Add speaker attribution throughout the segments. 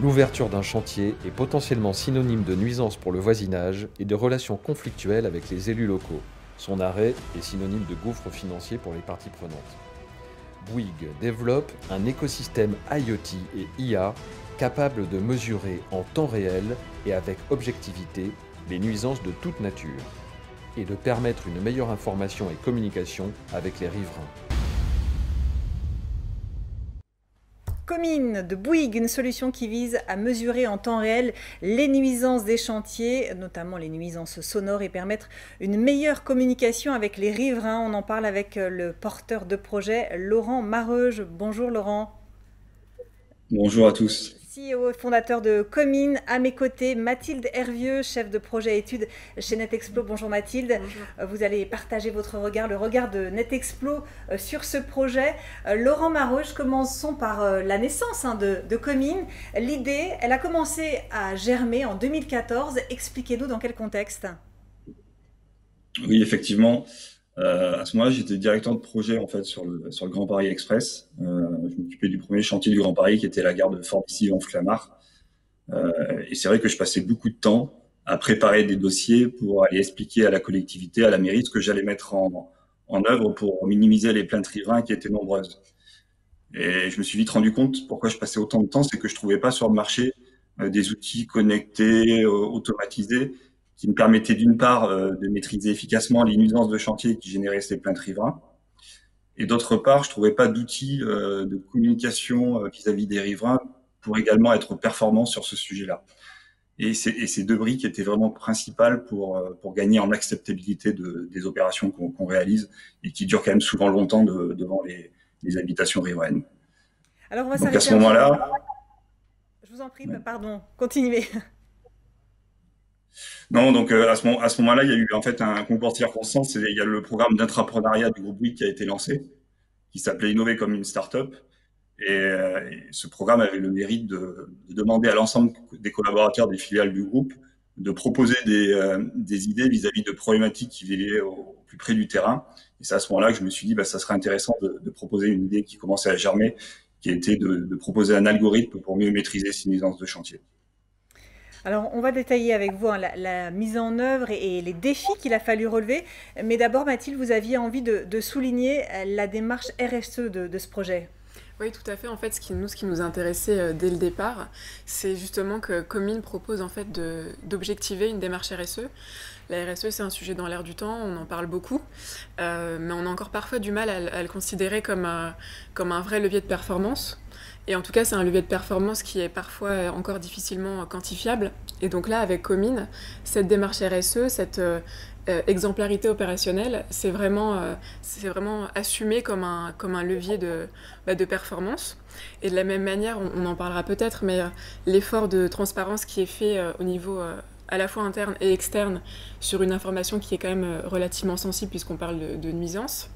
Speaker 1: L'ouverture d'un chantier est potentiellement synonyme de nuisance pour le voisinage et de relations conflictuelles avec les élus locaux. Son arrêt est synonyme de gouffre financier pour les parties prenantes. Bouygues développe un écosystème IoT et IA capable de mesurer en temps réel et avec objectivité les nuisances de toute nature et de permettre une meilleure information et communication avec les riverains.
Speaker 2: Comine de Bouygues, une solution qui vise à mesurer en temps réel les nuisances des chantiers, notamment les nuisances sonores, et permettre une meilleure communication avec les riverains. On en parle avec le porteur de projet, Laurent Mareuge. Bonjour Laurent.
Speaker 3: Bonjour à tous.
Speaker 2: CEO et fondateur de Comine. À mes côtés, Mathilde Hervieux, chef de projet études chez NetExplo. Bonjour Mathilde. Bonjour. Vous allez partager votre regard, le regard de NetExplo sur ce projet. Laurent Mareuge, commençons par la naissance de Comine. L'idée, elle a commencé à germer en 2014. Expliquez-nous dans quel contexte.
Speaker 3: Oui, effectivement. À ce moment-là, j'étais directeur de projet en fait sur le Grand Paris Express. Je m'occupais du premier chantier du Grand Paris qui était la gare de Fort-Bissy-Vanves-Clamart. Et c'est vrai que je passais beaucoup de temps à préparer des dossiers pour aller expliquer à la collectivité, à la mairie, ce que j'allais mettre en œuvre pour minimiser les plaintes riverains qui étaient nombreuses. Et je me suis vite rendu compte pourquoi je passais autant de temps, c'est que je trouvais pas sur le marché des outils connectés, automatisés, qui me permettaient d'une part de maîtriser efficacement les nuisances de chantier qui généraient ces plaintes riverains, et d'autre part, je trouvais pas d'outils de communication vis-à-vis des riverains pour également être performant sur ce sujet-là. Et ces deux briques étaient vraiment principales pour gagner en acceptabilité des opérations qu'on réalise et qui durent quand même souvent longtemps devant les habitations riveraines.
Speaker 2: Alors on va
Speaker 3: Donc à ce
Speaker 2: s'arrêter
Speaker 3: moment-là,
Speaker 2: Je vous en prie,
Speaker 3: ouais.
Speaker 2: pardon, continuez.
Speaker 3: Non, donc à ce moment-là, il y a eu en fait un concours de circonstances. Il y a le programme d'intrapreneuriat du groupe Bouygues qui a été lancé, qui s'appelait Innover comme une start-up. Et ce programme avait le mérite de demander à l'ensemble des collaborateurs des filiales du groupe de proposer des idées vis-à-vis de problématiques qui venaient au plus près du terrain. Et c'est à ce moment-là que je me suis dit, ça serait intéressant de proposer une idée qui commençait à germer, qui était de proposer un algorithme pour mieux maîtriser ces nuisances de chantier.
Speaker 2: Alors, on va détailler avec vous la mise en œuvre et les défis qu'il a fallu relever. Mais d'abord, Mathilde, vous aviez envie de souligner la démarche RSE de ce projet.
Speaker 4: Oui, tout à fait. En fait, ce qui nous intéressait dès le départ, c'est justement que Comine propose en fait d'objectiver une démarche RSE. La RSE, c'est un sujet dans l'air du temps, on en parle beaucoup, mais on a encore parfois du mal à le considérer comme un vrai levier de performance. Et en tout cas, c'est un levier de performance qui est parfois encore difficilement quantifiable. Et donc là, avec Comine, cette démarche RSE, cette exemplarité opérationnelle, c'est vraiment assumé comme un levier de performance. Et de la même manière, on en parlera peut-être, mais l'effort de transparence qui est fait au niveau à la fois interne et externe sur une information qui est quand même relativement sensible puisqu'on parle de nuisance.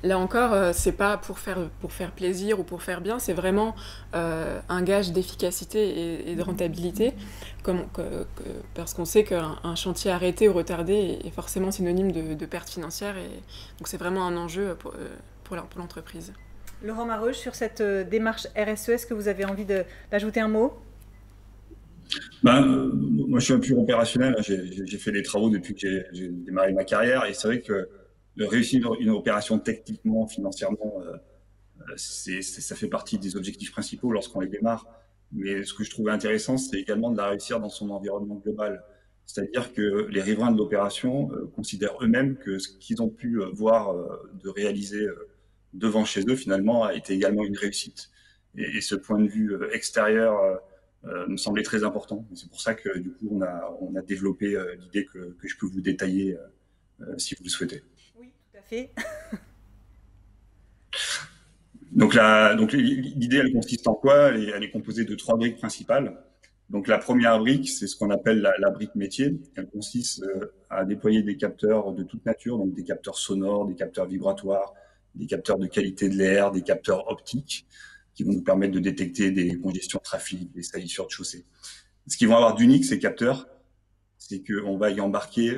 Speaker 4: Là encore, c'est pas pour faire plaisir ou pour faire bien, c'est vraiment un gage d'efficacité et de rentabilité, parce qu'on sait qu'un chantier arrêté ou retardé est forcément synonyme de perte financière, et donc c'est vraiment un enjeu pour l'entreprise.
Speaker 2: Laurent Mareuge, sur cette démarche RSE, est-ce que vous avez envie d'ajouter un mot ?
Speaker 3: Moi, je suis un pur opérationnel. J'ai fait des travaux depuis que j'ai démarré ma carrière, et c'est vrai que de réussir une opération techniquement, financièrement, ça fait partie des objectifs principaux lorsqu'on les démarre. Mais ce que je trouvais intéressant, c'est également de la réussir dans son environnement global. C'est-à-dire que les riverains de l'opération considèrent eux-mêmes que ce qu'ils ont pu voir de réaliser devant chez eux, finalement, a été également une réussite. Et ce point de vue extérieur me semblait très important. C'est pour ça que, du coup, on a développé l'idée que je peux vous détailler si vous le souhaitez.
Speaker 2: Oui, tout à fait.
Speaker 3: Donc l'idée, elle consiste en quoi? Elle est composée de trois briques principales. Donc la première brique, c'est ce qu'on appelle la brique métier. Elle consiste à déployer des capteurs de toute nature, donc des capteurs sonores, des capteurs vibratoires, des capteurs de qualité de l'air, des capteurs optiques, qui vont nous permettre de détecter des congestions de trafic, des salissures de chaussée. Ce qu'ils vont avoir d'unique, ces capteurs, c'est qu'on va y embarquer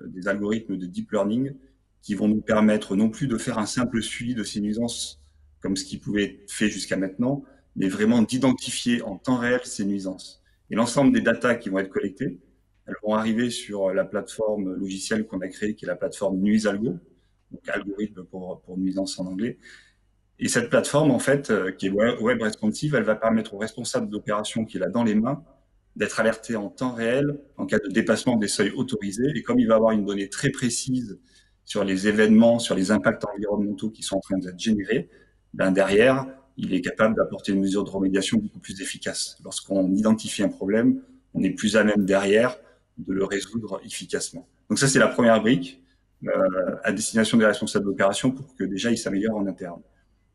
Speaker 3: des algorithmes de deep learning qui vont nous permettre non plus de faire un simple suivi de ces nuisances comme ce qui pouvait être fait jusqu'à maintenant, mais vraiment d'identifier en temps réel ces nuisances. Et l'ensemble des datas qui vont être collectées, elles vont arriver sur la plateforme logicielle qu'on a créée, qui est la plateforme Nuisalgo, donc algorithme pour nuisance en anglais. Et cette plateforme, en fait, qui est web responsive, elle va permettre au responsable d'opération qui l'a dans les mains d'être alerté en temps réel en cas de dépassement des seuils autorisés. Et comme il va avoir une donnée très précise sur les événements, sur les impacts environnementaux qui sont en train d'être générés, ben derrière, il est capable d'apporter une mesure de remédiation beaucoup plus efficace. Lorsqu'on identifie un problème, on est plus à même derrière de le résoudre efficacement. Donc ça, c'est la première brique à destination des responsables d'opération pour que déjà ils s'améliorent en interne.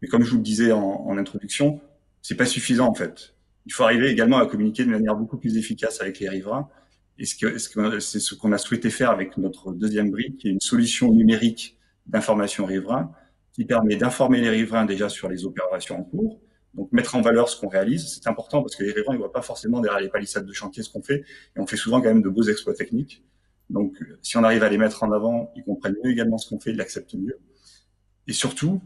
Speaker 3: Mais comme je vous le disais en introduction, c'est pas suffisant en fait. Il faut arriver également à communiquer de manière beaucoup plus efficace avec les riverains. Et c'est ce qu'on a souhaité faire avec notre deuxième brique, qui est une solution numérique d'information riverain, qui permet d'informer les riverains déjà sur les opérations en cours. Donc mettre en valeur ce qu'on réalise, c'est important parce que les riverains ne voient pas forcément derrière les palissades de chantier ce qu'on fait, et on fait souvent quand même de beaux exploits techniques. Donc si on arrive à les mettre en avant, ils comprennent mieux également ce qu'on fait, ils l'acceptent mieux. Et surtout,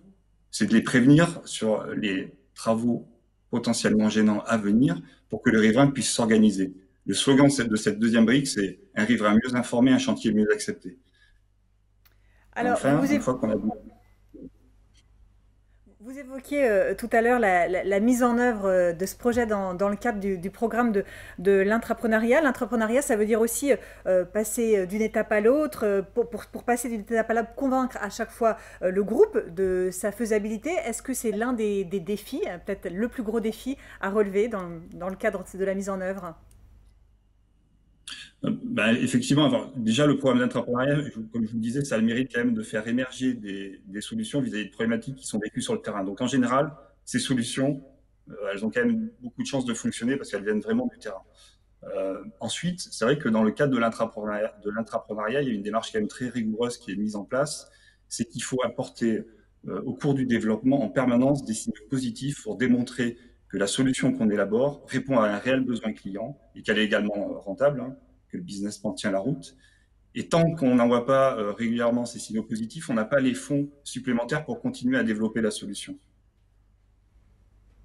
Speaker 3: c'est de les prévenir sur les travaux potentiellement gênants à venir pour que le riverain puisse s'organiser. Le slogan de cette deuxième brique, c'est « Un riverain mieux informé, un chantier mieux accepté ».
Speaker 2: Alors,
Speaker 3: enfin, une fois qu'on a...
Speaker 2: Vous évoquiez tout à l'heure la mise en œuvre de ce projet dans le cadre du programme de l'intrapreneuriat. L'intrapreneuriat, ça veut dire aussi passer d'une étape à l'autre, pour passer d'une étape à l'autre, convaincre à chaque fois le groupe de sa faisabilité. Est-ce que c'est l'un des défis, peut-être le plus gros défi à relever dans le cadre de la mise en œuvre ?
Speaker 3: Ben, effectivement, déjà le programme d'entrepreneuriat, comme je vous le disais, ça a le mérite quand même de faire émerger des solutions vis-à-vis de problématiques qui sont vécues sur le terrain. Donc en général, ces solutions, elles ont quand même beaucoup de chances de fonctionner parce qu'elles viennent vraiment du terrain. Ensuite, c'est vrai que dans le cadre de l'intrapreneuriat, il y a une démarche quand même très rigoureuse qui est mise en place. C'est qu'il faut apporter au cours du développement en permanence des signaux positifs pour démontrer que la solution qu'on élabore répond à un réel besoin client et qu'elle est également rentable, hein, que le business plan tient la route. Et tant qu'on n'envoie pas régulièrement ces signaux positifs, on n'a pas les fonds supplémentaires pour continuer à développer la solution.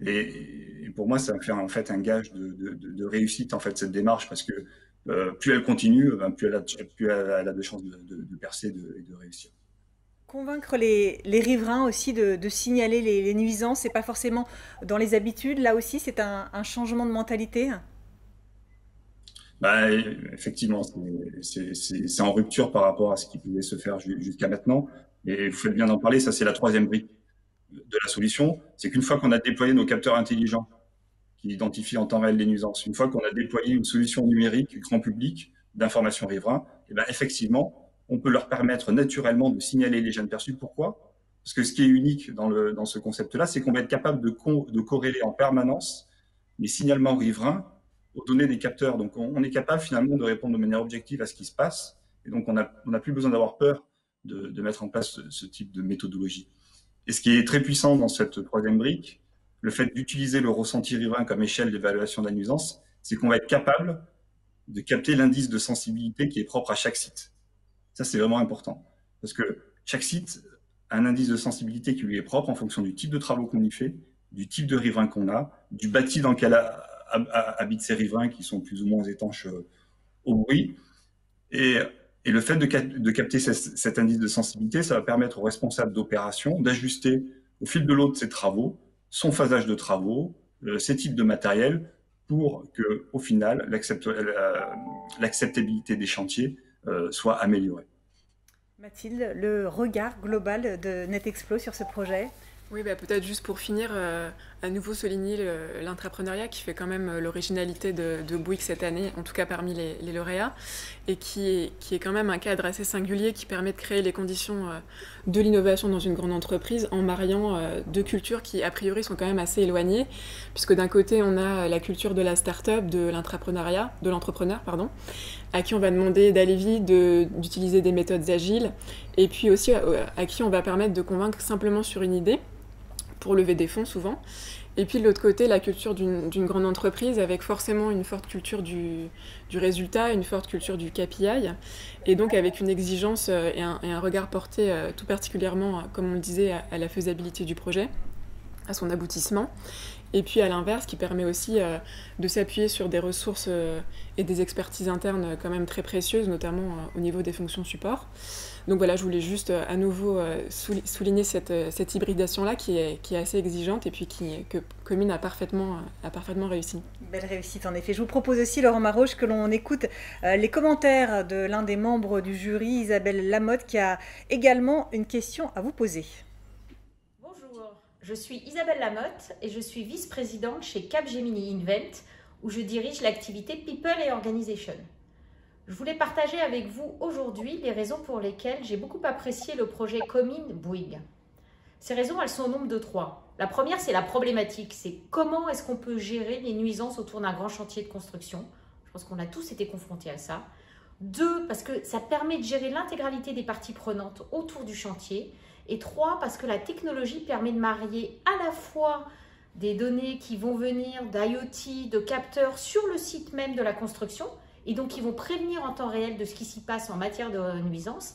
Speaker 3: Et pour moi, ça me fait en fait un gage de réussite en fait cette démarche, parce que plus elle continue, plus elle a de chances de percer et de réussir.
Speaker 2: Convaincre les riverains aussi de signaler les nuisances, c'est pas forcément dans les habitudes. Là aussi, c'est un changement de mentalité.
Speaker 3: Bah, effectivement, c'est en rupture par rapport à ce qui pouvait se faire jusqu'à maintenant. Et vous faites bien d'en parler, ça c'est la troisième brique de la solution. C'est qu'une fois qu'on a déployé nos capteurs intelligents qui identifient en temps réel les nuisances, une fois qu'on a déployé une solution numérique grand public d'information riverain, et ben effectivement, on peut leur permettre naturellement de signaler les gênes perçus. Pourquoi ? Parce que ce qui est unique dans ce concept-là, c'est qu'on va être capable de corréler en permanence les signalements riverains aux données des capteurs. Donc, on est capable finalement de répondre de manière objective à ce qui se passe. Et donc, on n'a plus besoin d'avoir peur de mettre en place ce type de méthodologie. Et ce qui est très puissant dans cette troisième brique, le fait d'utiliser le ressenti riverain comme échelle d'évaluation de la nuisance, c'est qu'on va être capable de capter l'indice de sensibilité qui est propre à chaque site. Ça, c'est vraiment important. Parce que chaque site a un indice de sensibilité qui lui est propre en fonction du type de travaux qu'on y fait, du type de riverain qu'on a, du bâti dans lequel habitent ces riverains qui sont plus ou moins étanches au bruit. Et le fait de capter cet indice de sensibilité, ça va permettre aux responsables d'opération d'ajuster au fil de l'eau de ses travaux, son phasage de travaux, ses types de matériel, pour que, au final, l'acceptabilité des chantiers soit améliorée.
Speaker 2: Mathilde, le regard global de NetExplo sur ce projet ?
Speaker 4: Oui, bah, peut-être juste pour finir, à nouveau souligner l'intrapreneuriat qui fait quand même l'originalité de Bouygues cette année, en tout cas parmi les lauréats, et qui est quand même un cadre assez singulier qui permet de créer les conditions de l'innovation dans une grande entreprise en mariant deux cultures qui a priori sont quand même assez éloignées, puisque d'un côté on a la culture de la start-up, de l'entrepreneur, à qui on va demander d'aller vite, d'utiliser des méthodes agiles, et puis aussi à qui on va permettre de convaincre simplement sur une idée, pour lever des fonds souvent. Et puis de l'autre côté, la culture d'une grande entreprise avec forcément une forte culture du résultat, une forte culture du KPI, et donc avec une exigence et un regard porté tout particulièrement, comme on le disait, à la faisabilité du projet. à son aboutissement. Et puis à l'inverse, qui permet aussi de s'appuyer sur des ressources et des expertises internes quand même très précieuses, notamment au niveau des fonctions support. Donc voilà, je voulais juste à nouveau souligner cette hybridation-là qui est assez exigeante et puis que Comine a parfaitement réussi.
Speaker 2: Belle réussite en effet. Je vous propose aussi, Laurent Maroche, que l'on écoute les commentaires de l'un des membres du jury, Isabelle Lamotte, qui a également une question à vous poser.
Speaker 5: Je suis Isabelle Lamotte et je suis vice-présidente chez Capgemini Invent où je dirige l'activité People et Organization. Je voulais partager avec vous aujourd'hui les raisons pour lesquelles j'ai beaucoup apprécié le projet Comine Bouygues. Ces raisons, elles sont au nombre de 3. La première, c'est la problématique, c'est comment est-ce qu'on peut gérer les nuisances autour d'un grand chantier de construction. Je pense qu'on a tous été confrontés à ça. 2, parce que ça permet de gérer l'intégralité des parties prenantes autour du chantier. Et 3, parce que la technologie permet de marier à la fois des données qui vont venir d'IoT, de capteurs sur le site même de la construction, et donc qui vont prévenir en temps réel de ce qui s'y passe en matière de nuisances,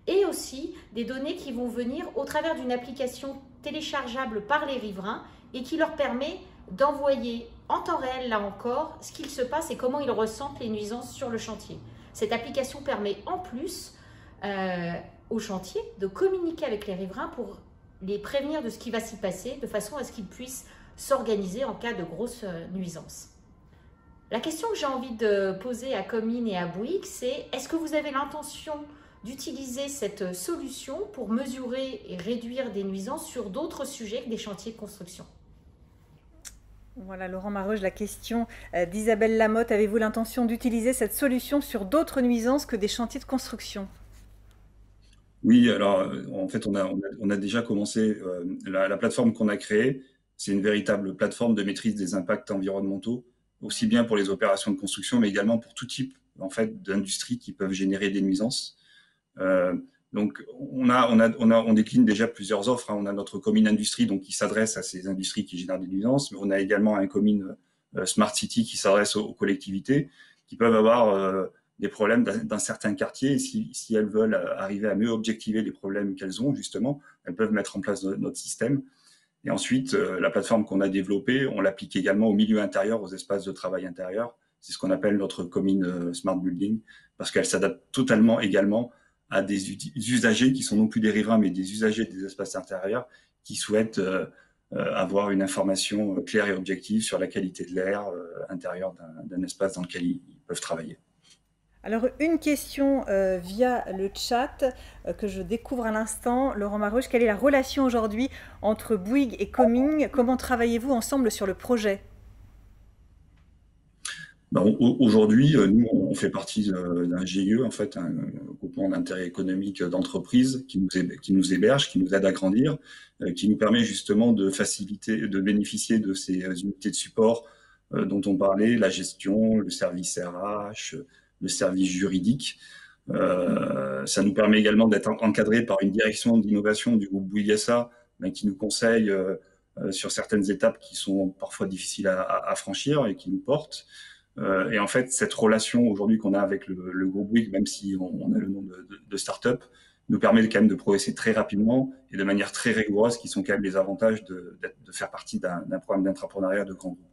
Speaker 5: et aussi des données qui vont venir au travers d'une application téléchargeable par les riverains et qui leur permet d'envoyer en temps réel, là encore, ce qu'il se passe et comment ils ressentent les nuisances sur le chantier. Cette application permet en plus au chantier de communiquer avec les riverains pour les prévenir de ce qui va s'y passer, de façon à ce qu'ils puissent s'organiser en cas de grosses nuisances. La question que j'ai envie de poser à Comine et à Bouygues, c'est est-ce que vous avez l'intention d'utiliser cette solution pour mesurer et réduire des nuisances sur d'autres sujets que des chantiers de construction?
Speaker 2: Voilà, Laurent Maroche, la question d'Isabelle Lamotte. Avez-vous l'intention d'utiliser cette solution sur d'autres nuisances que des chantiers de construction?
Speaker 3: Oui, alors en fait, on a déjà commencé. La plateforme qu'on a créée, c'est une véritable plateforme de maîtrise des impacts environnementaux, aussi bien pour les opérations de construction, mais également pour tout type en fait d'industries qui peuvent générer des nuisances. Donc, on décline déjà plusieurs offres. On a notre Comine Industrie, donc qui s'adresse à ces industries qui génèrent des nuisances, mais on a également un Comine Smart City qui s'adresse aux collectivités qui peuvent avoir des problèmes d'un certain quartier. Et si elles veulent arriver à mieux objectiver les problèmes qu'elles ont, justement, elles peuvent mettre en place notre système. Et ensuite, la plateforme qu'on a développée, on l'applique également au milieu intérieur, aux espaces de travail intérieurs. C'est ce qu'on appelle notre Comine Smart Building, parce qu'elle s'adapte totalement également à des usagers qui sont non plus des riverains, mais des usagers des espaces intérieurs qui souhaitent avoir une information claire et objective sur la qualité de l'air intérieur d'un espace dans lequel ils peuvent travailler.
Speaker 2: Alors, une question via le chat que je découvre à l'instant. Laurent Maroche, quelle est la relation aujourd'hui entre Bouygues et Comine? Comment travaillez-vous ensemble sur le projet?
Speaker 3: Aujourd'hui, nous, on fait partie d'un GIE, en fait, un groupement d'intérêt économique d'entreprises qui nous héberge, qui nous aide à grandir, qui nous permet justement de faciliter, de bénéficier de ces unités de support dont on parlait, la gestion, le service RH, le service juridique. Ça nous permet également d'être encadré par une direction d'innovation du groupe Bouygues SA, qui nous conseille sur certaines étapes qui sont parfois difficiles à franchir et qui nous portent. Et en fait, cette relation aujourd'hui qu'on a avec le groupe Bouygues, même si on a le nom de start-up, nous permet quand même de progresser très rapidement et de manière très rigoureuse, qui sont quand même les avantages de faire partie d'un programme d'entrepreneuriat de grand groupe.